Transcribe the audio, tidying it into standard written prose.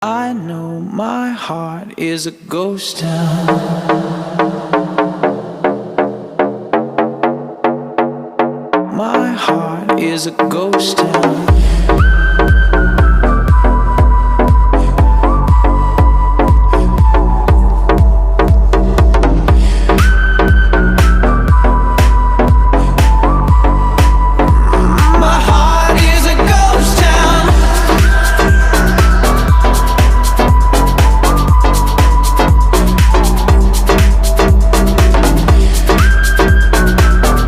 I know my heart is a ghost town. My heart is a ghost town.